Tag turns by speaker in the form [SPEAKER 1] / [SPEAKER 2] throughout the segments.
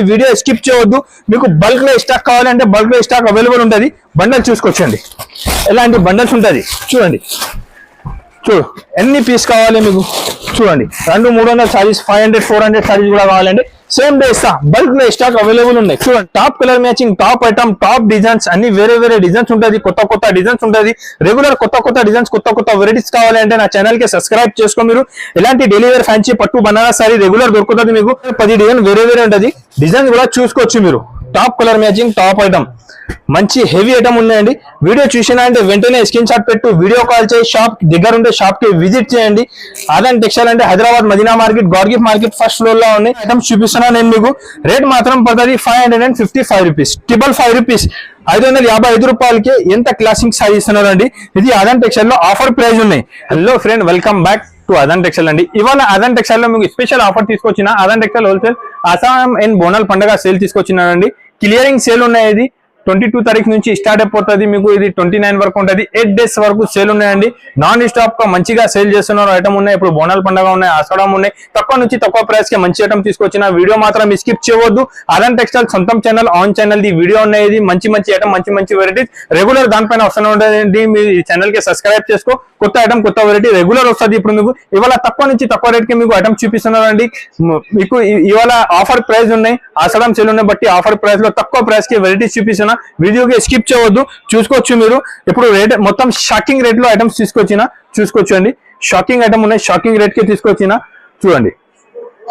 [SPEAKER 1] Video skip చేయవద్దు. మీకు bulk లో స్టాక్ కావాలంటే బల్క్ లో స్టాక్ అవైలబుల్ ఉంటుంది. బండల్ చూసుకొచ్చండి, ఎలాంటి బండల్స్ ఉంటుంది చూడండి. ఎన్ని పీస్ కావాలి మీకు చూడండి. 200-300 సారీస్, 500-400 సారీస్ కూడా కావాలంటే సేమ్ డే ఇస్తా. బల్క్ లో స్టాక్ అవైలబుల్ ఉన్నాయి. చూడండి, top colour matching, top item, top designs అన్ని వేరే వేరే డిజైన్స్ ఉంటుంది. కొత్త డిజైన్స్ ఉంటుంది. రెగ్యులర్ కొత్త డిజైన్స్, కొత్త వెరైటీస్ కావాలంటే నా ఛానల్ కి సబ్స్క్రైబ్ చేసుకో. మీరు ఎలాంటి డెలివరీ ఫ్యాన్సీ పట్టు బనారస్ సారీ రెగ్యులర్ దొరుకుతుంది. మీకు 10 డిజైన్ వేరే ఉంటుంది. డిజైన్ కూడా చూసుకోవచ్చు మీరు. Top colour matching, top item, మంచి హెవీ ఐటమ్ ఉన్నాయండి. వీడియో చూసినా అంటే వెంటనే స్క్రీన్ షాట్ పెట్టు, వీడియో కాల్ చేయి. షాప్ దగ్గర ఉంటే షాప్ కి విజిట్ చేయండి. ఆదాన్ టెక్స్టైల్ అంటే Hyderabad Madina market, god gift market first floor లో ఉన్నాయి. ఐటమ్స్ చూపిస్తున్నా నేను మీకు. రేట్ మాత్రం పడుతుంది 555 రూపీస్, 555 రూపీస్, 555 రూపాయలకి ఎంత క్లాసింగ్ సారీ ఇస్తున్నారండి. ఇది ఆదాన్ టెక్స్టైల్ లో ఆఫర్ ప్రైస్ ఉన్నాయి. Hello friend, welcome back to Aadan textile అండి. ఇవాళ ఆదాన్ టెక్స్టైల్ లో మీకు స్పెషల్ ఆఫర్ తీసుకొచ్చిన. ఆదాన్ టెక్స్టైల్ హోల్సేల్ ఆసాం అండ్ బోనాల్ పండుగ సేల్ తీసుకొచ్చినారండి. క్లియరింగ్ సేల్ ఉన్నాయి. ఇది 22 తారీఖు నుంచి స్టార్ట్ అయిపోతుంది. మీకు ఇది 29 వరకు ఉంటుంది. 8 డేస్ వరకు సేల్ ఉన్నాయండి. నాన్ స్టాప్ గా మంచిగా సేల్ చేస్తున్నారు. ఐటమ్ ఉన్నాయి. ఇప్పుడు బోనాల్ పండుగ ఉన్నాయి, ఆషాఢం ఉన్నాయి. తక్కువ నుంచి తక్కువ ప్రైస్ కి మంచి ఐటమ్ తీసుకొచ్చిన. వీడియో మాత్రం స్కిప్ చేయవద్దు. ఆదాన్ టెక్స్టైల్ సొంతం channel, on channel the video ఉన్నాయి. మంచి ఐటమ్, మంచి వెరైటీస్ రెగ్యులర్ దానిపైన వస్తూనే ఉంటుంది. మీ ఛానల్ కి సబ్స్క్రైబ్ చేసుకో. కొత్త ఐటమ్, కొత్త వెరైటీ రెగ్యులర్ వస్తుంది. ఇప్పుడు మీకు ఇవాళ తక్కువ నుంచి తక్కువ రేట్ కి మీకు ఐటమ్ చూపిస్తున్నారండి. మీకు ఇవాళ ఆఫర్ ప్రైస్ ఉన్నాయి. ఆషాఢం సేల్ ఉన్నాయి బట్టి ఆఫర్ ప్రైస్ లో తక్కువ ప్రైస్ కి వెరైటీస్ చూపిస్తున్నా. వీడియోకి స్కిప్ చేయవద్దు, చూసుకోవచ్చు మీరు. ఇప్పుడు రేట్ మొత్తం షాకింగ్ రేట్ లో ఐటమ్స్ తీసుకొచ్చిన, చూసుకోవచ్చు అండి. షాకింగ్ ఐటమ్ ఉన్నాయి, షాకింగ్ రేట్ కి తీసుకొచ్చిన. చూడండి,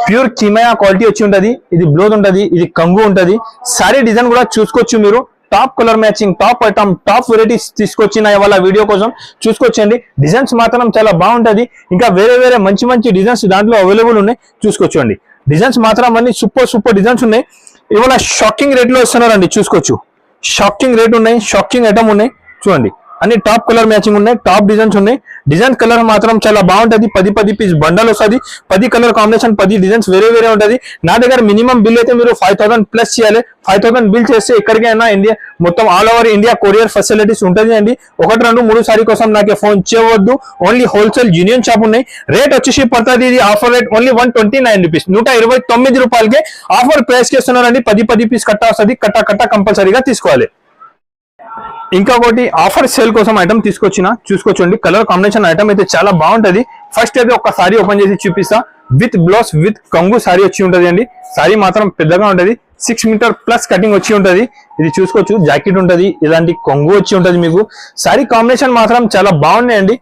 [SPEAKER 1] ప్యూర్ కిమయా క్వాలిటీ వచ్చి ఉంటది. ఇది బ్లౌజ్ ఉంటది, ఇది కంగు ఉంటది. సారీ డిజైన్ కూడా చూసుకోవచ్చు మీరు. Top colour matching, top item, top varieties తీసుకొచ్చిన ఇవాళ వీడియో కోసం. చూసుకోవచ్చండి. డిజైన్స్ మాత్రం చాలా బాగుంటది. ఇంకా వేరే వేరే మంచి డిజైన్స్ దాంట్లో అవైలబుల్ ఉన్నాయి. చూసుకోవచ్చు. డిజైన్స్ మాత్రం అన్ని సూపర్ డిజైన్స్ ఉన్నాయి. ఇవాళ షాకింగ్ రేట్ లో ఇస్తున్నారండి. చూసుకోవచ్చు, షాకింగ్ రేట్ ఉన్నాయి, షాకింగ్ ఐటమ్ ఉన్నాయి. చూడండి, అన్ని టాప్ కలర్ మ్యాచింగ్ ఉన్నాయి, టాప్ డిజైన్స్ ఉన్నాయి. డిజైన్ కలర్ మాత్రం చాలా బాగుంటది. 10 పీస్ బండల్ వస్తుంది. 10 కలర్ కాంబినేషన్, 10 డిజైన్స్ వేరే ఉంటది. నా దగ్గర మినిమం బిల్ అయితే మీరు 5000 ప్లస్ చేయాలి. 5000 బిల్ చేస్తే ఎక్కడికైనా ఇండియా మొత్తం all over India courier facilities ఉంటుంది అండి. 1, 2, 3 సారీ కోసం నాకే ఫోన్ చేయవద్దు. ఓన్లీ హోల్సేల్ యూనియన్ షాప్ ఉన్నాయి. రేట్ వచ్చేసి పడుతుంది. ఇది ఆఫర్ రేట్ ఓన్లీ 129 రూపీస్, 129 రూపాయలకి ఆఫర్ ప్రైస్ కి ఇస్తున్నారండి. 10 పీస్ కట్ట వస్తుంది. కట్ట కంపల్సరీగా తీసుకోవాలి. ఇంకొకటి ఆఫర్ సేల్ కోసం ఐటమ్ తీసుకొచ్చిన. చూసుకోవచ్చండి. కలర్ కాంబినేషన్ ఐటమ్ అయితే చాలా బాగుంటది. ఫస్ట్ అయితే ఒక సారీ ఓపెన్ చేసి చూపిస్తా. విత్ బ్లౌజ్ విత్ కంగు సారీ వచ్చి ఉంటది అండి. సారీ మాత్రం పెద్దగా ఉంటది. 6 మీటర్ ప్లస్ కటింగ్ వచ్చి ఉంటది. ఇది చూసుకోవచ్చు. జాకెట్ ఉంటది, ఇలాంటి కొంగు వచ్చి ఉంటది. మీకు సారీ కాంబినేషన్ మాత్రం చాలా బాగున్నాయండి.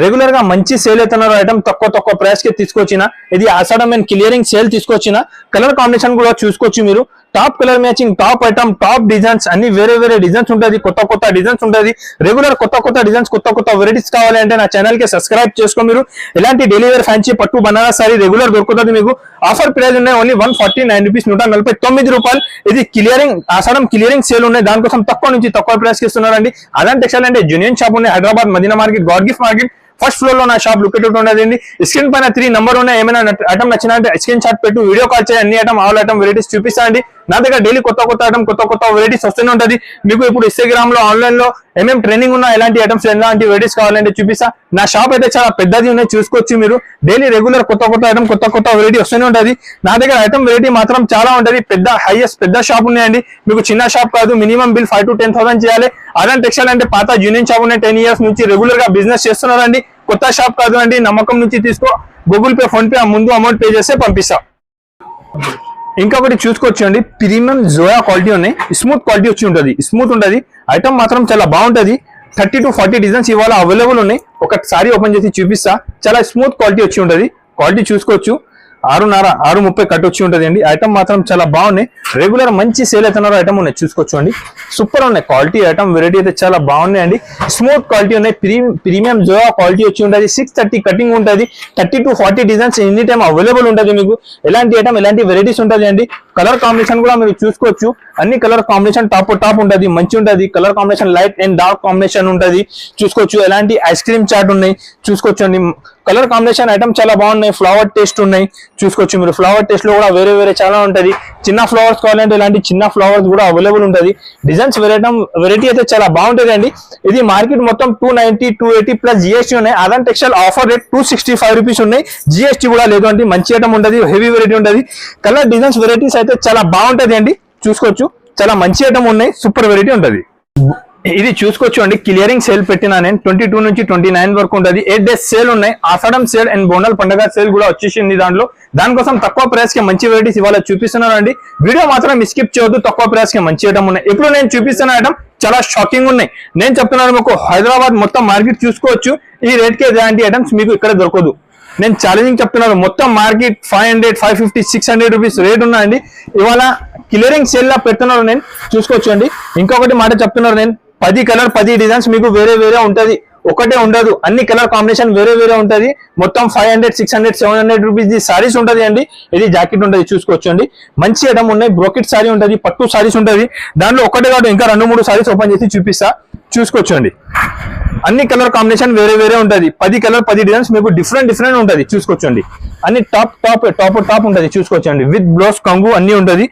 [SPEAKER 1] రెగ్యులర్ గా మంచి సేల్ అవుతున్నారు. ఐటమ్ తక్కువ ప్రైస్ కి తీసుకొచ్చిన. ఇది ఆషాఢం అండ్ క్లియరింగ్ సేల్ తీసుకొచ్చిన. కలర్ కాంబినేషన్ కూడా చూసుకోవచ్చు మీరు. Top colour matching, top item, top designs అన్ని వేరే డిజైన్స్ ఉంటుంది. కొత్త డిజైన్స్ ఉంటుంది. రెగ్యులర్ కొత్త డిజైన్స్, కొత్త వెరైటీస్ కావాలంటే నా ఛానల్ కి సబ్స్క్రైబ్ చేసుకో. మీరు ఎలాంటి డెలివరీ ఫ్యాన్సీ పట్టు బనారస్ సారీ రెగ్యులర్ దొరుకుతుంది. మీకు ఆఫర్ ప్రైస్ ఉన్నాయి ఓన్లీ 149 రూపీస్, 149 రూపాయలు. ఇది క్లియరింగ్ ఆషాఢం క్లియరింగ్ సేల్ ఉన్నాయి. దానికోసం తక్కువ నుంచి తక్కువ ప్రైస్ కి ఇస్తున్నారండి. ఆదాన్ టెక్స్టైల్ అంటే యూనియన్ షాప్ ఉన్నాయి. Hyderabad Madina market, god gift market first floor లో నా షాప్ లొకేటెడ్ ఉండదండి. స్క్రీన్ పైన 3 నంబర్ ఉన్నాయి. ఏమైనా ఐటమ్ నచ్చినా అంటే స్క్రీన్ షాట్ పెట్టు, వీడియో కాల్ చేయండి. అన్ని ఐటమ్, ఆల్ ఐటమ్ వెరైటీస్ చూపిస్తాండి. నా దగ్గర డైలీ కొత్త ఐటమ్, కొత్త వెరైటీస్ వస్తూనే ఉంటది. మీకు ఇప్పుడు ఇన్స్టాగ్రామ్ లో, ఆన్లైన్ లో ఏమేమి ట్రైనింగ్ ఉన్నా, ఎలాంటి ఐటమ్స్, ఎలాంటి వెరైటీస్ కావాలంటే చూపిస్తా. నా షాప్ అయితే చాలా పెద్దది ఉన్నాయి. చూసుకోవచ్చు మీరు. డైలీ రెగ్యులర్ కొత్త ఐటమ్, కొత్త వెరైటీ వస్తూనే ఉంటది. నా దగ్గర ఐటమ్ వెరైటీ మాత్రం చాలా ఉంటది. పెద్ద షాప్ ఉన్నాయండి. మీకు చిన్న షాప్ కాదు. మినిమం బిల్ 5 to 10,000 చేయాలి. ఆదాన్ టెక్స్టైల్ అంటే పాత యూనియన్ షాప్ ఉన్నాయి. 10 years నుంచి రెగ్యులర్ గా బిజినెస్ చేస్తున్నారండి. కొత్త షాప్ కాదు అండి. నమ్మకం నుంచి తీసుకో. గూగుల్ పే, ఫోన్ పే ముందు అమౌంట్ పే చేస్తే పంపిస్తా. ఇంకొకటి చూసుకోవచ్చండి. ప్రీమియం జోయా క్వాలిటీ ఉన్నాయి. స్మూత్ క్వాలిటీ వచ్చి ఉంటుంది. స్మూత్ ఉంటుంది. ఐటమ్ మాత్రం చాలా బాగుంటది. 30 to 40 డిజైన్స్ ఇవాళ అవైలబుల్ ఉన్నాయి. ఒకసారి ఓపెన్ చేసి చూపిస్తా. చాలా స్మూత్ క్వాలిటీ వచ్చి ఉంటుంది. క్వాలిటీ చూసుకోవచ్చు. 6.5 కట్ వచ్చి ఉంటుంది అండి. ఐటమ్ మాత్రం చాలా బాగున్నాయి. రెగ్యులర్ మంచి సేల్ అవుతున్నారు. ఐటమ్ ఉన్నాయి. చూసుకోవచ్చు అండి. సూపర్ ఉన్నాయి. క్వాలిటీ ఐటమ్ వెరైటీ అయితే చాలా బాగున్నాయండి. స్మూత్ క్వాలిటీ ఉన్నాయి. ప్రీమియం జోయా క్వాలిటీ వచ్చి ఉంటుంది. 630 కటింగ్ ఉంటుంది. 30 to 40 designs any time available ఉంటుంది. మీకు ఎలాంటి ఐటమ్, ఎలాంటి వెరైటీస్ ఉంటుంది అండి. కలర్ కాంబినేషన్ కూడా మీరు చూసుకోవచ్చు. అన్ని కలర్ కాంబినేషన్ టాప్ ఉంటుంది. మంచి ఉంటుంది. Colour combination light and dark combination ఉంటుంది. చూసుకోవచ్చు. ఎలాంటి ఐస్ క్రీమ్ చాట్ ఉన్నాయి. చూసుకోవచ్చు అండి. కలర్ కాంబినేషన్ ఐటమ్ చాలా బాగున్నాయి, ఫ్లవర్ టేస్ట్ ఉన్నాయి చూసుకోవచ్చు మీరు. ఫ్లవర్ టేస్ట్ లో కూడా వేరే వేరే చాలా ఉంటది. చిన్న ఫ్లవర్స్ కావాలంటే ఇలాంటి చిన్న ఫ్లవర్స్ కూడా అవైలబుల్ ఉంటది. డిజైన్స్ వెరైటీ అయితే చాలా బాగుంటది అండి. ఇది మార్కెట్ మొత్తం 290 280 ప్లస్ జిఎస్టీ ఉన్నాయి. అదన్ టెక్స్టైల్ ఆఫర్ రేట్ 265 రూపీస్ ఉన్నాయి. జిఎస్టీ కూడా లేదు అండి. మంచి ఐటమ్ ఉంటది, హెవీ వెరైటీ ఉంటది. కలర్ డిజైన్స్ వెరైటీస్ అయితే చాలా బాగుంటది అండి. చూసుకోవచ్చు చాలా మంచి ఐటమ్ ఉన్నాయి, సూపర్ వెరైటీ ఉంటది. ఇది చూసుకోవచ్చు అండి, క్లియరింగ్ సేల్ పెట్టినా నేను 22 నుంచి 29 వరకు ఉంటుంది. 8 డేస్ సేల్ ఉన్నాయి. ఆషాఢం సేల్ అండ్ బోనాల్ పండుగ సేల్ కూడా వచ్చేసింది దాంట్లో. దానికోసం తక్కువ ప్రైస్ కి మంచి వెరైటీస్ ఇవాళ చూపిస్తున్నాను అండి. వీడియో మాత్రం స్కిప్ చేయొద్దు, తక్కువ ప్రైస్ కి మంచి ఐటమ్ ఉన్నాయి. ఇప్పుడు నేను చూపిస్తున్న ఐటమ్ చాలా షాకింగ్ ఉన్నాయి. నేను చెప్తున్నాను మీకు హైదరాబాద్ మొత్తం మార్కెట్ చూసుకోవచ్చు, ఈ రేట్ కి ఇలాంటి ఐటమ్స్ మీకు ఇక్కడ దొరకదు. నేను ఛాలెంజింగ్ చెప్తున్నాను, మొత్తం మార్కెట్ 500 550 600 రూపీస్ రేట్ ఉన్నాయండి. ఇవాళ క్లియరింగ్ సేల్ లా పెడుతున్నారు. నేను చూసుకోవచ్చు అండి. ఇంకొకటి మాట చెప్తున్నారు, నేను 10 కలర్ 10 డిజైన్స్ మీకు వేరే వేరే ఉంటది, ఒకటే ఉండదు. అన్ని కలర్ కాంబినేషన్ వేరే వేరే ఉంటది. మొత్తం 500 600 700 రూపీస్ ది సారీస్ ఉంటది అండి. ఇది జాకెట్ ఉంటది చూసుకోవచ్చు అండి. మంచి ఐటమ్ ఉన్నాయి. బ్రోకెట్ సారీ ఉంటది, పట్టు సారీస్ ఉంటది. దాంట్లో ఒకటే కాదు ఇంకా 2-3 సారీస్ ఓపెన్ చేసి చూపిస్తా, చూసుకోవచ్చు అండి. అన్ని కలర్ కాంబినేషన్ వేరే వేరే ఉంటది. 10 కలర్ 10 డిజైన్స్ మీకు డిఫరెంట్ ఉంటది చూసుకోవచ్చు అండి. అన్ని టాప్ ఉంటది చూసుకోవచ్చు అండి. విత్ బ్లౌజ్ కంగు అన్ని ఉంటది.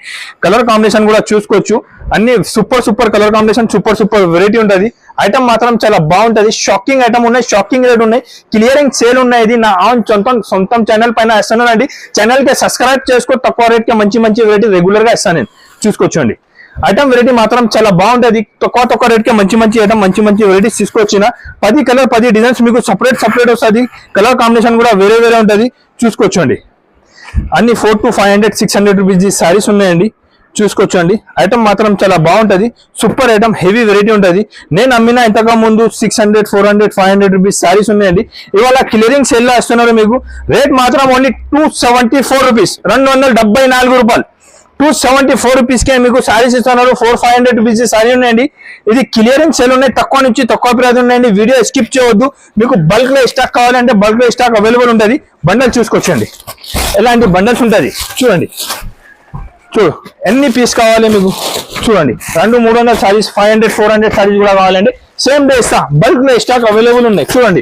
[SPEAKER 1] కలర్ కాంబినేషన్ కూడా చూసుకోవచ్చు. అన్ని super colour combination, super variety ఉంటది. ఐటమ్ మాత్రం చాలా బాగుంటది. షాకింగ్ ఐటమ్ ఉన్నాయి, షాకింగ్ రేట్ ఉన్నాయి, క్లియరింగ్ సేల్ ఉన్నాయి. ఇది నా సొంతం ఛానల్ పైన ఇస్తాను అండి. ఛానల్ కి సబ్స్క్రైబ్ చేసుకో, తక్కువ రేట్ కి మంచి వెరైటీ రెగ్యులర్ గా ఇస్తాను నేను. చూసుకోవచ్చు అండి. ఐటమ్ వెరైటీ మాత్రం చాలా బాగుంటది. తక్కువ రేట్ కి మంచి ఐటమ్ మంచి వెరైటీస్ తీసుకొచ్చిన. 10 కలర్ 10 డిజైన్స్ మీకు సపరేట్ వస్తుంది. కలర్ కాంబినేషన్ కూడా వేరే వేరే ఉంటది చూసుకోవచ్చు అండి. అన్ని 400 to 500 600 రూపీస్ సారీస్ ఉన్నాయండి చూసుకోవచ్చు అండి. ఐటమ్ మాత్రం చాలా బాగుంటది, సూపర్ ఐటమ్, హెవీ వెరైటీ ఉంటది. నేను అమ్మిన ఇంతగా ముందు 600 400 500 రూపీస్ సారీస్ ఉన్నాయండి. ఇవాళ క్లియరింగ్ సేల్ లో ఇస్తున్నారు. మీకు రేట్ మాత్రం ఓన్లీ 274 రూపీస్, 274 రూపాయలు. 274 రూపీస్ కే మీకు సారీస్ ఇస్తున్నారు. 400-500 రూపీస్ సారీ ఉన్నాయండి. ఇది క్లియరింగ్ సేల్ ఉన్నాయి, తక్కువ నుంచి తక్కువ ప్రైస్ ఉన్నాయండి. వీడియో స్కిప్ చేయవద్దు. మీకు బల్క్ లో స్టాక్ కావాలంటే బల్క్ లో స్టాక్ అవైలబుల్ ఉంటుంది. బండల్ చూసుకోవచ్చండి, ఎలాంటి బండల్స్ ఉంటుంది చూడండి. ఎన్ని పీస్ కావాలి మీకు చూడండి. 200-300 సారీస్, 500-400 సారీస్ కూడా కావాలంటే సేమ్ డే ఇస్తా. బల్క్ లో స్టాక్ అవైలబుల్ ఉన్నాయి చూడండి.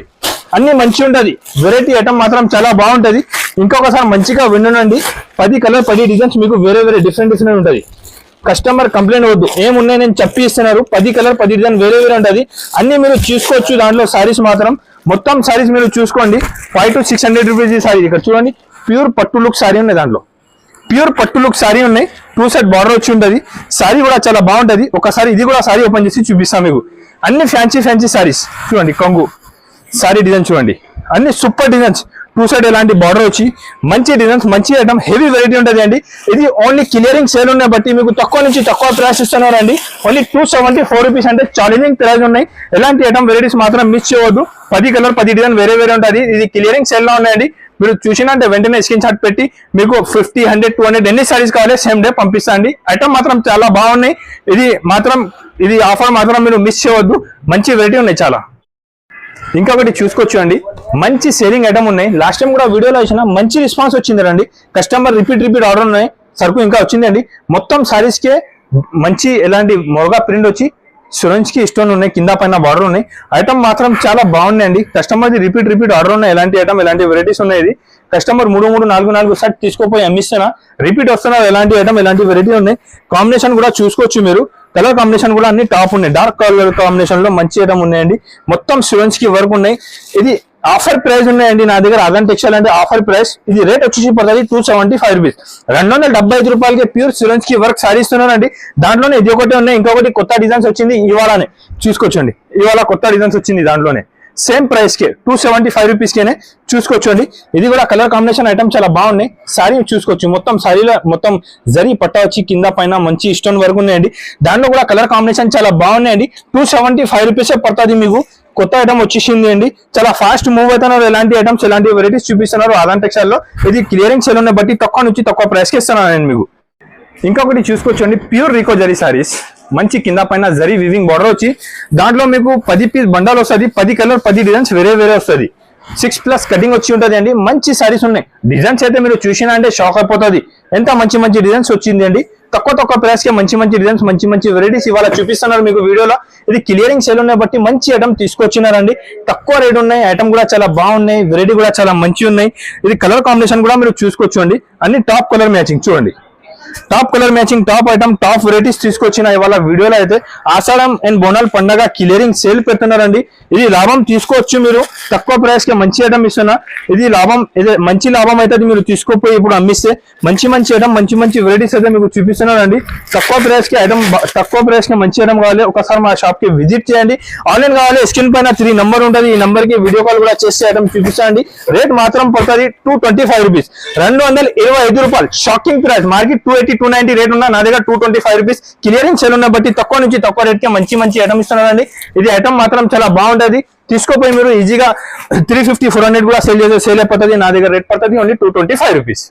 [SPEAKER 1] అన్ని మంచి ఉంటది. వెరైటీ ఐటమ్ మాత్రం చాలా బాగుంటది. ఇంకొకసారి మంచిగా వినండి. 10 కలర్ 10 డిజైన్స్ మీకు వేరే డిఫరెంట్ ఉంటది. కస్టమర్ కంప్లైంట్ వద్దు, ఏమున్నాయి నేను చెప్పి ఇస్తున్నారు. 10 కలర్ 10 డిజైన్ వేరే ఉంటది. అన్ని మీరు చూసుకోవచ్చు. దాంట్లో సారీస్ మాత్రం మొత్తం సారీస్ మీరు చూసుకోండి. 500 to 600 రూపీస్ సారీ. ఇక్కడ చూడండి, ప్యూర్ పట్టు లుక్ సారీ ఉన్నాయి. దాంట్లో ప్యూర్ పట్టు లుక్ సారీ ఉన్నాయి. 2 సెట్ బార్డర్ వచ్చి ఉంటది. సారీ కూడా చాలా బాగుంటది. ఒకసారి ఇది కూడా సారీ ఓపెన్ చేసి చూపిస్తాను మీకు. అన్ని ఫ్యాన్సీ సారీస్ చూడండి. కొంగు సారీ డిజైన్ చూడండి, అన్ని సూపర్ డిజైన్స్. 2 సైడ్ ఎలాంటి బార్డర్ వచ్చి మంచి డిజైన్స్, మంచి ఐటమ్, హెవీ వెరైటీ ఉంటది అండి. ఇది ఓన్లీ క్లియరింగ్ సేల్ ఉన్నాయి బట్టి మీకు తక్కువ నుంచి తక్కువ ప్రైస్ ఇస్తున్నారు అండి. ఓన్లీ 274 రూపీస్ అంటే ఛాలెంజింగ్ ప్రైస్ ఉన్నాయి. ఎలాంటి ఐటమ్ వెరైటీస్ మాత్రం మిస్ చేయవద్దు. 10 కలర్ 10 డిజైన్ వేరే ఉంటది. ఇది క్లియరింగ్ సేల్ లో ఉన్నాయండి. మీరు చూసినంటే వెంటనే స్క్రీన్ షాట్ పెట్టి మీకు 50 100 200 ఎన్ని సారీస్ కావాలి సేమ్ డే పంపిస్తా అండి. ఐటమ్ మాత్రం చాలా బాగున్నాయి. ఇది ఆఫర్ మాత్రం మీరు మిస్ చేయవద్దు. మంచి వెరైటీ ఉన్నాయి చాలా. ఇంకొకటి చూసుకోవచ్చు అండి, మంచి సేలింగ్ ఐటమ్ ఉన్నాయి. లాస్ట్ టైం కూడా వీడియోలో వచ్చిన మంచి రెస్పాన్స్ వచ్చింది రండి. కస్టమర్ రిపీట్ ఆర్డర్ ఉన్నాయి. సరుకు ఇంకా వచ్చిందండి. మొత్తం సారీస్ కే మంచి ఎలాంటి మొరగా ప్రింట్ వచ్చి సురంజ్ కి స్టోన్ ఉన్నాయి, కింద పైన బార్డర్ ఉన్నాయి. ఐటమ్ మాత్రం చాలా బాగున్నాయండి. కస్టమర్ రిపీట్ ఆర్డర్ ఉన్నాయి. ఎలాంటి ఐటమ్ ఎలాంటి వెరైటీస్ ఉన్నాయి. కస్టమర్ 3-4 సెట్ తీసుకోపోయి అమ్మిస్తున్నా. రిపీట్ వస్తున్నారు. ఎలాంటి ఐటమ్ ఎలాంటి వెరైటీ ఉన్నాయి. కాంబినేషన్ కూడా చూసుకోవచ్చు మీరు. కలర్ కాంబినేషన్ కూడా అన్ని టాప్ ఉన్నాయి. డార్క్ కలర్ కాంబినేషన్ లో మంచి ఐటమ్ ఉన్నాయండి. మొత్తం సురంజ్ కి వర్క్ ఉన్నాయి. ఇది ఆఫర్ ప్రైస్ ఉన్నాయండి నా దగ్గర. అదన్ టెక్స్టైల్ అంటే ఆఫర్ ప్రైస్. ఇది రేట్ వచ్చేసి పడుతుంది 275 రూపీస్. 275 రూపాయలకి ప్యూర్ సురంజ్ కి వర్క్ సారీ ఇస్తున్నానండి. దాంట్లోనే ఇది ఒకటి ఉన్నాయి. ఇంకొకటి కొత్త డిజైన్స్ వచ్చింది ఇవాళనే చూసుకోవచ్చండి. ఇవాళ కొత్త డిజైన్స్ వచ్చింది దాంట్లోనే. సేమ్ ప్రైస్ కే 275 రూపీస్ కేనే చూసుకోవచ్చు. ఇది కూడా కలర్ కాంబినేషన్ ఐటమ్ చాలా బాగున్నాయి. సారీ చూసుకోవచ్చు. మొత్తం సారీలో మొత్తం జరీ పట్టా వచ్చి కింద పైన మంచి స్టోన్ వర్క్ ఉన్నాయండి. దాంట్లో కూడా కలర్ కాంబినేషన్ చాలా బాగున్నాయండి. 275 రూపీసే పడుతుంది మీకు. కొత్త ఐటమ్ వచ్చేసింది అండి. చాలా ఫాస్ట్ మూవ్ అవుతున్నారు. ఎలాంటి ఐటమ్స్ ఎలాంటి వెరైటీస్ చూపిస్తున్నారు అదన్ టెక్స్టైల్ లో. ఇది క్లియరింగ్ సేల్ ఉన్న బట్టి తక్కువ నుంచి తక్కువ ప్రైస్ కి ఇస్తున్నాను నేను మీకు. ఇంకొకటి చూసుకోవచ్చండి, ప్యూర్ రికో జరీ సారీస్. మంచి కింద పైన జరీ వివింగ్ బార్డర్ వచ్చి దాంట్లో మీకు 10 పీస్ బండల్ వస్తుంది. 10 కలర్ 10 డిజైన్స్ వేరే వస్తుంది. 6+ కటింగ్ వచ్చి ఉంటుంది అండి. మంచి సారీస్ ఉన్నాయి. డిజైన్స్ అయితే మీరు చూసినా అంటే షాక్ అయిపోతుంది. ఎంత మంచి మంచి డిజైన్స్ వచ్చింది అండి. తక్కువ ప్రైస్ కి మంచి మంచి డిజైన్స్, మంచి మంచి వెరైటీస్ ఇవాళ చూపిస్తున్నారు మీకు వీడియోలో. ఇది క్లియరింగ్ సేల్ ఉన్నాయి బట్టి మంచి ఐటమ్ తీసుకొచ్చినారండి. తక్కువ రేట్ ఉన్నాయి. ఐటమ్ కూడా చాలా బాగున్నాయి. వెరైటీ కూడా చాలా మంచి ఉన్నాయి. ఇది కలర్ కాంబినేషన్ కూడా మీరు చూసుకోవచ్చు అండి. అన్ని టాప్ కలర్ మ్యాచింగ్ చూడండి. Top colour matching, top item, top varieties తీసుకొచ్చిన ఇవాళ వీడియోలో అయితే ఆషాఢం అండ్ బోనాల్ పండగ క్లియరింగ్ సేల్ పెడుతున్నారండి. ఇది లాభం తీసుకోవచ్చు మీరు. తక్కువ ప్రైస్ కి మంచి ఐటమ్ ఇస్తున్నా. ఇది లాభం, ఇది మంచి లాభం అయితే మీరు తీసుకోపోయి ఇప్పుడు అమ్మిస్తే మంచి మంచి ఐటమ్, మంచి మంచి వెరైటీస్ అయితే మీకు చూపిస్తున్నారండి. తక్కువ ప్రైస్ కి ఐటమ్, తక్కువ ప్రైస్ కి మంచి ఐటమ్ కావాలి ఒకసారి మా షాప్ కి విజిట్ చేయండి. ఆన్లైన్ కావాలి స్క్రీన్ పైన 3 నంబర్ ఉంటుంది. ఈ నంబర్ కి వీడియో కాల్ కూడా చేస్తే ఐటమ్ చూపిస్తాండి. రేట్ మాత్రం పడుతుంది 225 రూపీస్, 225 రూపాయలు. Shocking price. మార్కెట్ 280-290 రేట్ ఉన్నా, నా దగ్గర 225 రూపీస్. క్లియరింగ్ సేల్ ఉన్న బట్టి తక్కువ నుంచి తక్కువ రేట్ కి మంచి మంచి ఐటమ్ ఇస్తున్నారండి. ఇది ఐటమ్ మాత్రం చాలా బాగుంటది. తీసుకోపోయి మీరు ఈజీగా 350-400 కూడా సేల్ అయిపోతుంది. నా దగ్గర రేట్ పడుతుంది ఓన్లీ 225 రూపీస్.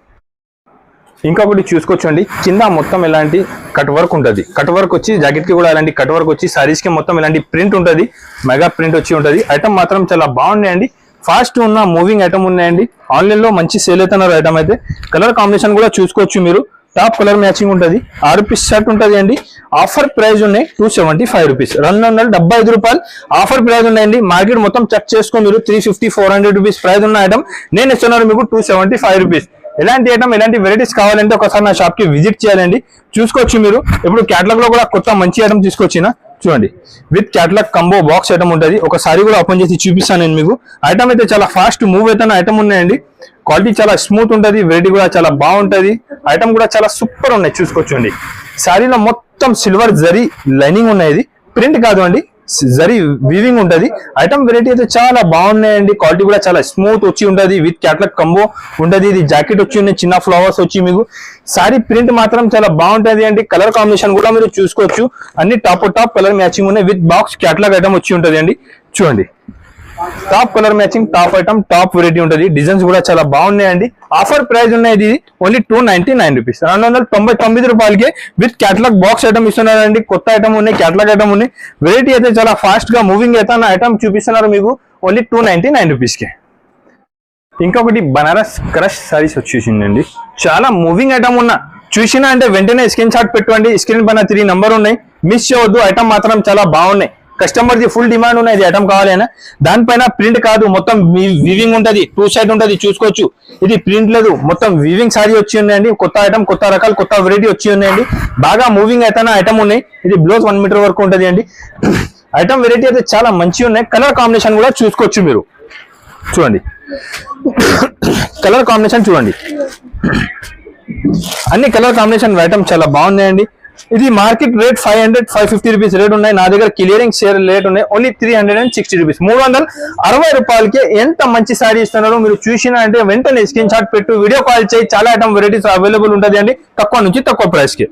[SPEAKER 1] ఇంకొకటి చూసుకోవచ్చండి. కింద మొత్తం ఇలాంటి కట్ వర్క్ ఉంటుంది. కట్ వర్క్ వచ్చి జాకెట్ కి కూడా ఇలాంటి కట్ వర్క్ వచ్చి, సారీస్ కి మొత్తం ఇలాంటి ప్రింట్ ఉంటుంది. మెగా ప్రింట్ వచ్చి ఉంటుంది. ఐటమ్ మాత్రం చాలా బాగున్నాయండి. ఫాస్ట్ ఉన్న మూవింగ్ ఐటమ్ ఉన్నాయండి. ఆన్లైన్ లో మంచి సేల్ అవుతున్నారు ఐటమ్ అయితే. కలర్ కాంబినేషన్ కూడా చూసుకోవచ్చు మీరు. టాప్ కలర్ మ్యాచింగ్ ఉంటుంది. 6 పీస్ షర్ట్ ఉంటుంది అండి. ఆఫర్ ప్రైస్ ఉన్నాయి 275 రూపీస్, 275 రూపాయలు ఆఫర్ ప్రైస్ ఉన్నాయండి. మార్కెట్ మొత్తం చెక్ చేసుకో మీరు. 350-400 రూపీస్ ప్రైస్ ఉన్న ఐటమ్ నేను ఇస్తున్నాను మీకు 275 రూపీస్. ఎలాంటి ఐటమ్, ఎలాంటి వెరైటీస్ కావాలంటే ఒకసారి నా షాప్ కి విజిట్ చేయాలండి. చూసుకోవచ్చు మీరు. ఇప్పుడు క్యాటలాగ్ లో కూడా కొత్త మంచి ఐటమ్ తీసుకొచ్చిన చూడండి. With catalogue combo box item ఉంటుంది. ఒకసారి కూడా ఓపెన్ చేసి చూపిస్తాను నేను మీకు. ఐటమ్ అయితే చాలా ఫాస్ట్ మూవ్ అవుతున్న ఐటమ్ ఉన్నాయండి. క్వాలిటీ చాలా స్మూత్ ఉంటుంది. వెరైటీ కూడా చాలా బాగుంటది. ఐటమ్ కూడా చాలా సూపర్ ఉన్నాయి. చూసుకోవచ్చండి. శారీలో మొత్తం సిల్వర్ జరీ లైనింగ్ ఉన్నాయి. ప్రింట్ కాదు అండి, జరీ వీవింగ్ ఉంటది. ఐటమ్ వెరైటీ అయితే చాలా బాగున్నాయండి. క్వాలిటీ కూడా చాలా స్మూత్ వచ్చి ఉంటది. విత్ క్యాటలాగ్ కంబో ఉంటది. ఇది జాకెట్ వచ్చి ఉన్నాయి, చిన్న ఫ్లవర్స్ వచ్చి మీకు. సారీ ప్రింట్ మాత్రం చాలా బాగుంటది అండి. కలర్ కాంబినేషన్ కూడా మీరు చూసుకోవచ్చు. అన్ని టాప్ కలర్ మ్యాచింగ్ ఉన్నాయి. విత్ బాక్స్ క్యాటలాగ్ ఐటమ్ వచ్చి ఉంటది అండి. చూడండి. Top colour matching, top item, top variety ఉంటుంది. డిజైన్స్ కూడా చాలా బాగున్నాయండి. ఆఫర్ ప్రైస్ ఉన్నాయి ఓన్లీ 299 రూపీస్, 299 రూపాయలకి విత్ క్యాటలాగ్ బాక్స్ ఐటమ్ ఇస్తున్నారండి. కొత్త ఐటమ్ ఉన్నాయి, క్యాటలాగ్ ఐటమ్ ఉన్నాయి. వెరైటీ అయితే చాలా ఫాస్ట్ గా మూవింగ్ అయితే ఐటమ్ చూపిస్తున్నారు మీకు ఓన్లీ 299 రూపీస్ కి. ఇంకొకటి బనారస్ క్రష్ సారీస్ వచ్చేసిందండి. చాలా మూవింగ్ ఐటమ్ ఉన్నా చూసినా అంటే వెంటనే స్క్రీన్ షాట్ పెట్టుకోండి. స్క్రీన్ పైన 3 నంబర్ ఉన్నాయి, మిస్ చేయవద్దు. ఐటమ్ మాత్రం చాలా బాగున్నాయి. కస్టమర్ ది ఫుల్ డిమాండ్ ఉన్నాయి. ఇది ఐటమ్ కావాలన్నా దానిపైన ప్రింట్ కాదు, మొత్తం వీవింగ్ ఉంటది. 2 సైడ్ ఉంటది. చూసుకోవచ్చు. ఇది ప్రింట్ లేదు, మొత్తం వీవింగ్ సారీ వచ్చి ఉన్నాయండి. కొత్త ఐటమ్, కొత్త రకాలు, కొత్త వెరైటీ వచ్చి ఉన్నాయండి. బాగా మూవింగ్ అయితే ఐటమ్ ఉన్నాయి. ఇది బ్లౌజ్ 1 మీటర్ వరకు ఉంటది అండి. ఐటమ్ వెరైటీ అయితే చాలా మంచి ఉన్నాయి. కలర్ కాంబినేషన్ కూడా చూసుకోవచ్చు మీరు. చూడండి కలర్ కాంబినేషన్ చూడండి. అన్ని కలర్ కాంబినేషన్ ఐటమ్ చాలా బాగున్నాయండి. ఇది మార్కెట్ రేట్ 500-550 రూపీస్ రేట్ ఉన్నాయి. నా దగ్గర క్లియరింగ్ సేల్ రేట్ ఉన్నాయి ఓన్లీ 360 రూపీస్, 360 రూపాయలకి ఎంత మంచి సారీ ఇస్తున్నారు. మీరు చూసినా అంటే వెంటనే స్క్రీన్ షాట్ పెట్టు, వీడియో కాల్ చేయి. చాలా ఐటమ్ వెరైటీస్ అవైలబుల్ ఉంటుంది అండి. తక్కువ నుంచి తక్కువ ప్రైస్ కి.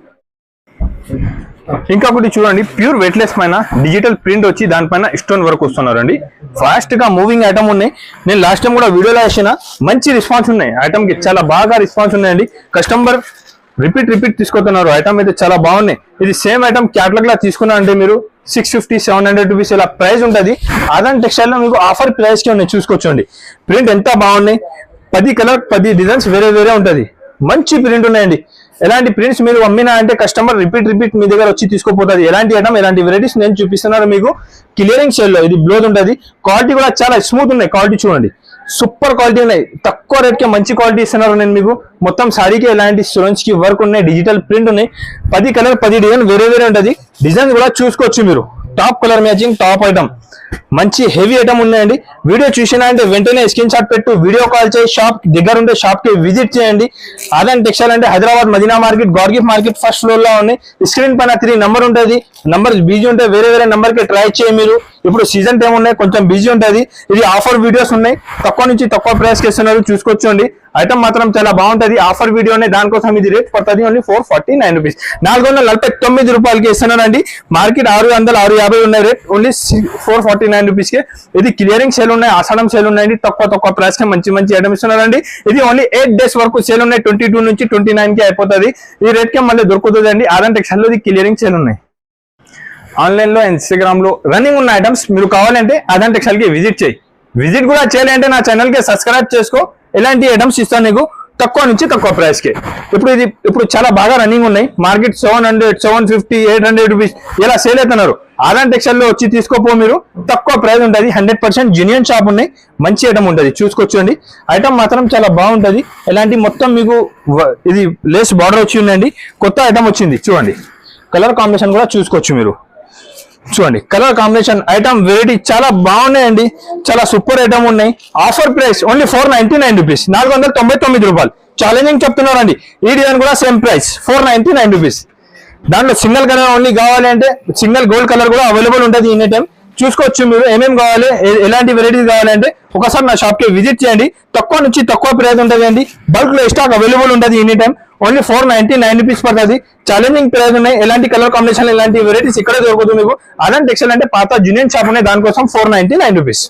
[SPEAKER 1] ఇంకొకటి చూడండి. ప్యూర్ వెయిట్లెస్ పైన డిజిటల్ ప్రింట్ వచ్చి దానిపైన స్టోన్ వర్క్ వస్తున్నారండి. ఫాస్ట్ గా మూవింగ్ ఐటమ్ ఉన్నాయి. నేను లాస్ట్ టైం కూడా వీడియోలో వేసిన మంచి రెస్పాన్స్ ఉన్నాయి. ఐటమ్ కి చాలా బాగా రెస్పాన్స్ ఉన్నాయండి. కస్టమర్ రిపీట్ తీసుకుంటున్నారు. ఐటమ్ అయితే చాలా బాగున్నాయి. ఇది సేమ్ ఐటమ్ క్యాటలాగ్ లా తీసుకున్నా అంటే మీరు 650-700 రూపీస్ ఇలా ప్రైస్ ఉంటుంది. ఆదాన్ టెక్స్టైల్ లో మీకు ఆఫర్ ప్రైస్ కి ఉన్నాయి. చూసుకోవచ్చండి. ప్రింట్ ఎంత బాగున్నాయి. 10 కలర్ 10 డిజైన్స్ వేరే ఉంటది. మంచి ప్రింట్ ఉన్నాయండి. ఎలాంటి ప్రింట్స్ మీరు అమ్మినా అంటే కస్టమర్ రిపీట్ మీ దగ్గర వచ్చి తీసుకోపోతుంది. ఎలాంటి ఐటమ్, ఎలాంటి వెరైటీస్ నేను చూపిస్తున్నాను మీకు క్లియరింగ్ సేల్ లో. ఇది బ్లౌజ్ ఉంటుంది. క్వాలిటీ కూడా చాలా స్మూత్ ఉన్నాయి. క్వాలిటీ చూడండి, సూపర్ క్వాలిటీ ఉన్నాయి. తక్కువ రేట్ కి మంచి క్వాలిటీ ఇస్తున్నారు నేను మీకు. మొత్తం సారీకి ఎలాంటి స్టోన్స్ కి వర్క్ ఉన్నాయి. డిజిటల్ ప్రింట్ ఉన్నాయి. 10 కలర్ 10 డిజైన్ వేరే ఉంటది. డిజైన్ కూడా చూసుకోవచ్చు మీరు. Top colour matching, top item, మంచి హెవీ ఐటమ్ ఉన్నాయండి. వీడియో చూసినా అంటే వెంటనే స్క్రీన్ షాట్ పెట్టు, వీడియో కాల్ చేయి. షాప్ దగ్గర ఉంటే షాప్ కి విజిట్ చేయండి. ఆదాన్ టెక్స్టైల్ అంటే Hyderabad Madina market, god gift market first floor లో ఉన్నాయి. స్క్రీన్ పైన 3 నంబర్ ఉంటుంది. నంబర్ బిజీ ఉంటే వేరే నంబర్ కి ట్రై చేయి మీరు. ఇప్పుడు సీజన్ టైం ఉన్నాయి, కొంచెం బిజీ ఉంటుంది. ఇది ఆఫర్ వీడియోస్ ఉన్నాయి. తక్కువ నుంచి తక్కువ ప్రైస్ కి ఇస్తున్నారు. చూసుకోవచ్చండి. ఐటమ్ మాత్రం చాలా బాగుంటది. ఆఫర్ వీడియో దానికోసం ఇది రేట్ పడుతుంది ఓన్లీ 449 రూపీస్, 449 రూపాయలకి ఇస్తున్నారండి. మార్కెట్ 600-650 ఉన్నాయి రేట్. ఓన్లీ 449 రూపీస్ కి. ఇది క్లియరింగ్ సేల్ ఉన్నాయి, ఆషాఢం సేల్ ఉన్నాయండి. తక్కువ ప్రైస్ కి మంచి ఐటమ్ ఇస్తున్నారండి. ఇది ఓన్లీ 8 డేస్ వరకు సేల్ ఉన్నాయి. 22 నుంచి 29 కి అయిపోతుంది. ఈ రేట్ కి మళ్ళీ దొరుకుతుంది అండి. ఆదాన్ టెక్స్టైల్ లో క్లియరింగ్ సేల్ ఉన్నాయి. ఆన్లైన్ లో, ఇన్స్టాగ్రామ్ లో రన్నింగ్ ఉన్న ఐటమ్స్ మీరు కావాలంటే ఆదాన్ టెక్స్టైల్ కి విజిట్ చేయి. విజిట్ కూడా చేయాలంటే నా ఛానల్ కి సబ్స్క్రైబ్ చేసుకో. ఇలాంటి ఐటమ్స్ ఇస్తాను నీకు తక్కువ నుంచి తక్కువ ప్రైస్ కి. ఇప్పుడు చాలా బాగా రన్నింగ్ ఉన్నాయి. మార్కెట్ 700, 750, 800 రూపీస్ ఇలా సేల్ అవుతున్నారు. ఆదాన్ టెక్స్టైల్ లో వచ్చి తీసుకోపో, మీరు తక్కువ ప్రైస్ ఉంటుంది. 100% జెన్యూన్ షాప్ ఉన్నాయి. మంచి ఐటమ్ ఉంటుంది, చూసుకోవచ్చండి. ఐటమ్ మాత్రం చాలా బాగుంటది. ఇలాంటి మొత్తం మీకు ఇది లేస్ బార్డర్ వచ్చి ఉందండి. కొత్త ఐటమ్ వచ్చింది చూడండి. కలర్ కాంబినేషన్ కూడా చూసుకోవచ్చు మీరు. చూడండి కలర్ కాంబినేషన్, ఐటమ్ వెరైటీ చాలా బాగున్నాయండి. చాలా సూపర్ ఐటమ్ ఉన్నాయి. ఆఫర్ ప్రైస్ ఓన్లీ 499 రూపీస్, 499 రూపాయలు. ఛాలెంజింగ్ చెప్తున్నారండి. ఈ డిజైన్ కూడా సేమ్ ప్రైస్ 499 రూపీస్. దాంట్లో సింగిల్ కలర్ ఓన్లీ కావాలి అంటే సింగిల్ గోల్డ్ కలర్ కూడా అవైలబుల్ ఉంటుంది. ఎనీ టైం చూసుకోవచ్చు మీరు. ఏమేమి కావాలి, ఎలాంటి వెరైటీస్ కావాలంటే ఒకసారి నా షాప్ కి విజిట్ చేయండి. తక్కువ నుంచి తక్కువ ప్రైస్ ఉంటుంది అండి. బల్క్ లో స్టాక్ అవైలబుల్ ఉంటుంది ఎనీ టైం. ఓన్లీ 499 రూపీస్ పడుతుంది. ఛాలెంజింగ్ ప్రైస్ ఉన్నాయి. ఎలాంటి కలర్ కాంబినేషన్, ఎలాంటి వెరైటీస్ ఇక్కడ దొరుకుతుంది మీకు. ఆదాన్ టెక్స్టైల్ అంటే పాత జూనియర్ షాప్ ఉన్నాయి, దానికోసం 499 రూపీస్.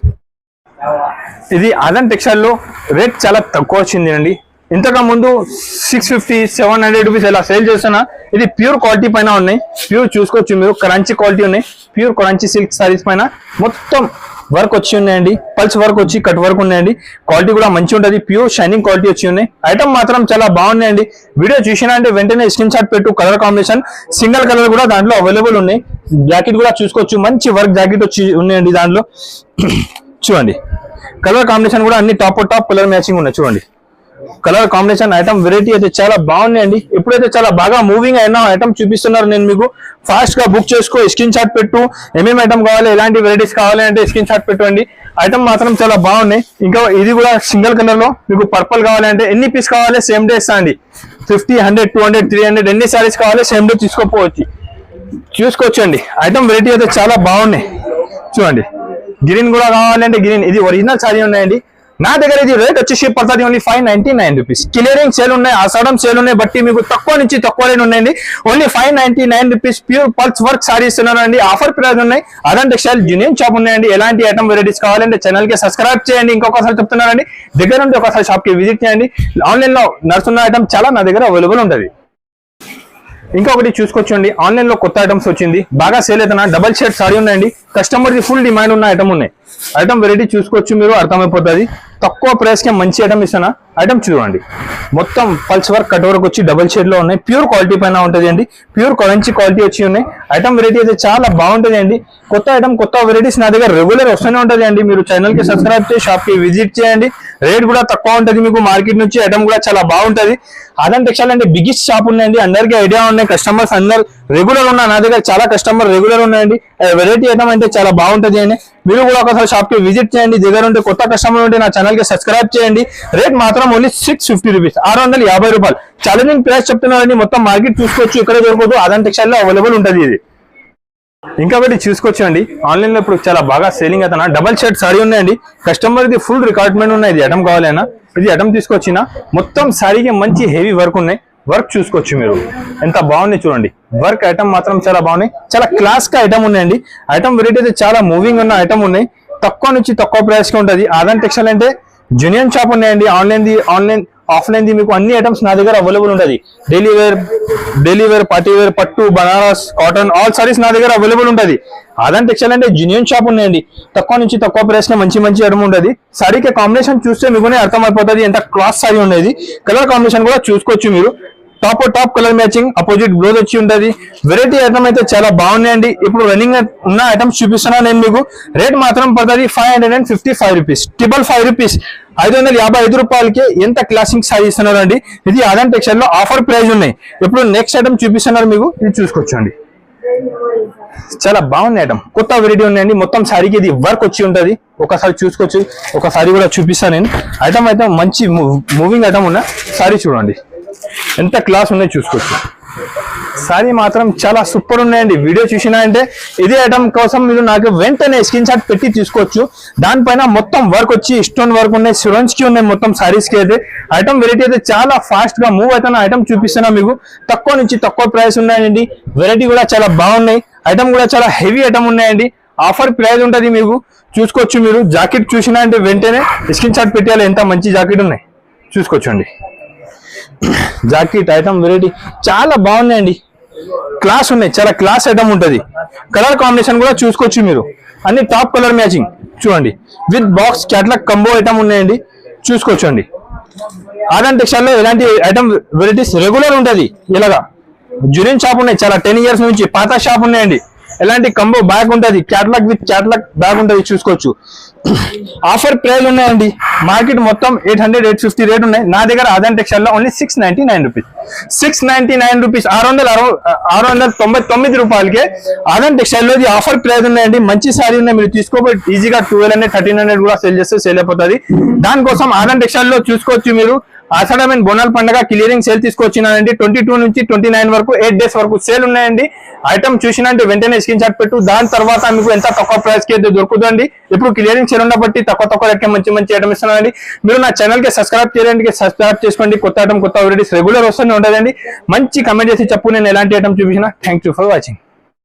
[SPEAKER 1] ఇది ఆదాన్ టెక్స్టైల్ లో రేట్ చాలా తక్కువ వచ్చింది అండి. ఇంతకు ముందు 650, 700 రూపీస్ ఇలా సేల్ చేస్తున్నా. ఇది ప్యూర్ క్వాలిటీ పైన ఉన్నాయి. ప్యూర్ చూసుకోవచ్చు మీరు. క్రంచీ క్వాలిటీ ఉన్నాయి. ప్యూర్ క్రంచీ సిల్క్ సారీస్ పైన మొత్తం వర్క్ వచ్చి ఉన్నాయండి. పల్స్ వర్క్ వచ్చి కట్ వర్క్ ఉన్నాయండి. క్వాలిటీ కూడా మంచి ఉంటుంది. ప్యూర్ షైనింగ్ క్వాలిటీ వచ్చి ఉన్నాయి. ఐటమ్ మాత్రం చాలా బాగున్నాయండి. వీడియో చూసినా అంటే వెంటనే స్క్రీన్ షాట్ పెట్టు. కలర్ కాంబినేషన్ సింగిల్ కలర్ కూడా దాంట్లో అవైలబుల్ ఉన్నాయి. జాకెట్ కూడా చూసుకోవచ్చు. మంచి వర్క్ జాకెట్ వచ్చి ఉన్నాయండి దాంట్లో. చూడండి కలర్ కాంబినేషన్ కూడా అన్ని టాప్ కలర్ మ్యాచింగ్ ఉన్నాయి. చూడండి కలర్ కాంబినేషన్, ఐటమ్ వెరైటీ అయితే చాలా బాగున్నాయండి. ఇప్పుడైతే చాలా బాగా మూవింగ్ అయినా ఐటమ్ చూపిస్తున్నారు. నేను మీకు ఫాస్ట్ గా బుక్ చేసుకో, స్క్రీన్ షాట్ పెట్టు. ఏమేమి ఐటమ్ కావాలి, ఎలాంటి వెరైటీస్ కావాలి అంటే స్క్రీన్ షాట్ పెట్టండి. ఐటమ్ మాత్రం చాలా బాగున్నాయి. ఇంకా ఇది కూడా సింగిల్ కలర్ లో మీకు పర్పల్ కావాలంటే ఎన్ని పీస్ కావాలి సేమ్ డే ఇస్తా అండి. 50, 100, 200, 300 ఎన్ని సారీస్ కావాలి సేమ్ డే తీసుకోపోవచ్చు. చూసుకోవచ్చండి. ఐటమ్ వెరైటీ అయితే చాలా బాగున్నాయి. చూడండి గ్రీన్ కూడా కావాలంటే గ్రీన్, ఇది ఒరిజినల్ సారీ ఉన్నాయండి. నా దగ్గర ఇది రేట్ వచ్చేసి పడుతుంది ఓన్లీ 599 రూపీస్. క్లియరింగ్ సేల్ ఉన్నాయి, ఆషాఢం సేల్ ఉన్నాయి. బట్టి మీకు తక్కువ నుంచి తక్కువ రేట్ ఉన్నాయండి. Only 599 rupees. Pure pulse work sorry ఇస్తున్నారండి. ఆఫర్ ప్రైస్ ఉన్నాయి. ఆదాన్ టెక్స్టైల్ జూనియర్ షాప్ ఉన్నాయండి. ఎలాంటి ఐటమ్ వెరైటీస్ కావాలంటే ఛానల్ కి సబ్స్క్రైబ్ చేయండి. ఇంకొకసారి చెప్తున్నారండి, దగ్గర నుండి ఒకసారి షాప్ కి విజిట్ చేయండి. ఆన్లైన్ లో నడుస్తున్న ఐటమ్ చాలా నా దగ్గర అవైలబుల్ ఉంటుంది. ఇంకొకటి చూసుకోవచ్చండి, ఆన్లైన్ లో కొత్త ఐటమ్స్ వచ్చింది. బాగా సేల్ అవుతున్నా డబల్ షేడ్ సారీ ఉన్నాయండి. కస్టమర్ కి ఫుల్ డిమాండ్ ఉన్న ఐటమ్ ఉన్నాయి. ఐటమ్ వెరైటీ చూసుకోవచ్చు మీరు, అర్థమైపోతుంది. తక్కువ ప్రైస్ కి మంచి ఐటమ్ ఇస్తానా. ఐటమ్ చూడండి మొత్తం పల్స్ వర్క్ కట్ వర్క్ వచ్చి డబల్ షేడ్ లో ఉన్నాయి. ప్యూర్ క్వాలిటీ పైన ఉంటుంది అండి. ప్యూర్ క్రంచీ క్వాలిటీ వచ్చి ఉన్నాయి. ఐటమ్ వెరైటీ అయితే చాలా బాగుంటుంది అండి. కొత్త ఐటమ్ కొత్త వెరైటీస్ నా దగ్గర రెగ్యులర్ వస్తూనే ఉంటుంది అండి. మీరు ఛానల్ కి సబ్స్క్రైబ్ చేసి షాప్ కి విజిట్ చేయండి. రేట్ కూడా తక్కువ ఉంటుంది మీకు మార్కెట్ నుంచి. ఐటమ్ కూడా చాలా బాగుంటుంది. ఆదాన్ టెక్స్టైల్ అంటే బిగ్గెస్ట్ షాప్ ఉన్నాయండి. అందరికీ ఐడియా ఉన్నాయి. కస్టమర్స్ అందరు రెగ్యులర్ ఉన్నా, నా దగ్గర చాలా కస్టమర్ రెగ్యులర్ ఉన్నాయండి. వెరైటీ ఐటమ్ అంటే చాలా బాగుంటుంది అండి. మీరు కూడా ఒకసారి షాప్ కి విజిట్ చేయండి. దగ్గర ఉంటే కొత్త కస్టమర్ ఉంటే నా ఛానల్ కి సబ్స్క్రైబ్ చేయండి. రేట్ మాత్రం ఓన్లీ 650 రూపీస్, 650 రూపాయలు. ఛాలెంజింగ్ ప్రైస్ చెప్తున్నారండి. మొత్తం మార్కెట్ చూసుకోవచ్చు, ఇక్కడ దొరకదు. ఆదాన్ టెక్స్టైల్ లో అవైలబుల్ ఉంటుంది ఇది. ఇంకొకటి చూసుకోవచ్చు అండి, ఆన్లైన్ లో ఇప్పుడు చాలా బాగా సేలింగ్ అవుతున్నా డబల్ షర్ట్ సారీ ఉన్నాయండి. కస్టమర్ ఇది ఫుల్ రిక్వైర్మెంట్ ఉన్నాయి. ఇది ఐటమ్ కావాలన్నా ఇది ఐటమ్ తీసుకొచ్చిన. మొత్తం సారీకి మంచి హెవీ వర్క్ ఉన్నాయి. వర్క్ చూసుకోవచ్చు మీరు, ఎంత బాగుంది చూడండి. వర్క్ ఐటమ్ మాత్రం చాలా బాగున్నాయి. చాలా క్లాస్ గా ఐటమ్ ఉన్నాయండి. ఐటమ్ వెరైటీ అయితే చాలా మూవింగ్ ఉన్న ఐటమ్ ఉన్నాయి. తక్కువ నుంచి తక్కువ ప్రైస్ కి ఉంటుంది. ఆదాన్ టెక్స్టైల్ అంటే జూనియర్ షాప్ ఉన్నాయండి. ఆన్లైన్ ఆఫ్లైన్ ది మీకు అన్ని ఐటమ్స్ నా దగ్గర అవైలబుల్ ఉంటుంది. డైలీ వేర్, పార్టీ వేర్, పట్టు, బనారస్, కాటన్ ఆల్ సారీస్ నా దగ్గర అవైలబుల్ ఉంటుంది. ఆదాన్ టెక్స్టైల్ అంటే జూనియర్ షాప్ ఉన్నాయండి. తక్కువ నుంచి తక్కువ ప్రైస్ లో మంచి ఐటమ్ ఉంటుంది. సారీకి కాంబినేషన్ చూస్తే మీకునే అర్థమైపోతుంది ఎంత క్లాస్ సారీ ఉండేది. కలర్ కాంబినేషన్ కూడా చూసుకోవచ్చు మీరు. Top colour matching, opposite blouse వచ్చి ఉంటుంది. వెరైటీ ఐటమ్ అయితే చాలా బాగున్నాయండి. ఇప్పుడు రన్నింగ్ ఉన్న ఐటమ్స్ చూపిస్తున్నా నేను మీకు. రేట్ మాత్రం పడుతుంది 555 రూపీస్, 555 రూపీస్, 555 రూపాయలకి ఎంత క్లాసింగ్ సారీ ఇస్తున్నారు అండి. ఇది ఆదాన్ టెక్స్టైల్ లో ఆఫర్ ప్రైస్ ఉన్నాయి. ఇప్పుడు నెక్స్ట్ ఐటమ్ చూపిస్తున్నారు మీకు, ఇది చూసుకోవచ్చండి. చాలా బాగుంది ఐటమ్, కొత్త వెరైటీ ఉన్నాయండి. మొత్తం సారీకి ఇది వర్క్ వచ్చి ఉంటుంది. ఒకసారి చూసుకోవచ్చు, ఒకసారి కూడా చూపిస్తాను నేను. ఐటమ్ అయితే మంచి మూవింగ్ ఐటమ్ ఉన్న సారీ చూడండి, ఎంత క్లాస్ ఉన్నాయో చూసుకోవచ్చు. సారీ మాత్రం చాలా సూపర్ ఉన్నాయండి. వీడియో చూసినా అంటే ఇదే ఐటమ్ కోసం మీరు నాకు వెంటనే స్క్రీన్ షాట్ పెట్టి తీసుకోవచ్చు. దానిపైన మొత్తం వర్క్ వచ్చి స్టోన్ వర్క్ ఉన్నాయి, స్టోన్స్ కి ఉన్నాయి మొత్తం సారీస్ కి. అయితే ఐటమ్ వెరైటీ అయితే చాలా ఫాస్ట్ గా మూవ్ అవుతున్న ఐటమ్ చూపిస్తున్నా మీకు. తక్కువ నుంచి తక్కువ ప్రైస్ ఉన్నాయండి. వెరైటీ కూడా చాలా బాగున్నాయి. ఐటమ్ కూడా చాలా హెవీ ఐటమ్ ఉన్నాయండి. ఆఫర్ ప్రైస్ ఉంటుంది మీకు, చూసుకోవచ్చు మీరు. జాకెట్ చూసినా అంటే వెంటనే స్క్రీన్ షాట్ పెట్టాలి. ఎంత మంచి జాకెట్ ఉన్నాయి చూసుకోవచ్చండి. జాకెట్ ఐటమ్ వెరైటీ చాలా బాగున్నాయండి. క్లాస్ ఉన్నాయి, చాలా క్లాస్ ఐటమ్ ఉంటుంది. కలర్ కాంబినేషన్ కూడా చూసుకోవచ్చు మీరు, అన్ని టాప్ కలర్ మ్యాచింగ్ చూడండి. With box catalogue combo item ఉన్నాయండి, చూసుకోవచ్చండి. ఆర్ఎన్ టెక్స్టైల్ లో ఎలాంటి ఐటమ్ వెరైటీస్ రెగ్యులర్ ఉంటుంది. ఇలాగా జునియర్ షాప్ ఉన్నాయి, చాలా 10 years నుంచి పాత షాప్ ఉన్నాయండి. ఎలాంటి కంబో బ్యాగ్ ఉంటుంది, క్యాట్లాగ్ విత్ క్యాట్లాగ్ బ్యాగ్ ఉంటుంది, చూసుకోవచ్చు. ఆఫర్ ప్రైస్ ఉన్నాయండి. మార్కెట్ మొత్తం 800-850 రేట్ ఉన్నాయి. నా దగ్గర ఆర్ఎన్ టెక్స్టైల్ లో ఓన్లీ 699 రూపీస్. 699 రూపీస్, 699 రూపాయలకే ఆర్ఎన్ టెక్స్టైల్ లో ఆఫర్ ప్రైస్ ఉన్నాయండి. మంచి సారీ ఉన్నాయి, మీరు తీసుకోబోయి ఈజీగా 1200-1300 కూడా సేల్ చేస్తే సేల్ అయిపోతుంది. దానికోసం ఆర్ఎన్ టెక్స్టైల్ లో చూసుకోవచ్చు మీరు. ఆషాఢమైన బోనాల పండుగ క్లియరింగ్ సేల్ తీసుకొచ్చినానండి. 22 నుంచి 29 వరకు 8 days వరకు సేల్ ఉన్నాయండి. ఐటమ్ చూసినంటే వెంటనే స్క్రీన్ షాట్ పెట్టు, దాని తర్వాత మీకు ఎంత తక్కువ ప్రైస్ కి అయితే దొరుకుతుందండి. ఇప్పుడు క్లియరింగ్ సేల్ ఉన్నప్పటి తక్కువ రేట్ కి మంచి ఐటమ్ ఇస్తున్నానండి. మీరు నా ఛానల్ కి సబ్స్క్రైబ్ చేయండి, సబ్స్క్రైబ్ చేసుకోండి. కొత్త ఐటమ్ కొత్త వెరైటీస్ రెగ్యులర్ వస్తూనే ఉంటుందండి. మంచి కమెంట్ చేసి చెప్పు నేను ఎలాంటి ఐటమ్ చూపించినా. Thank you for watching.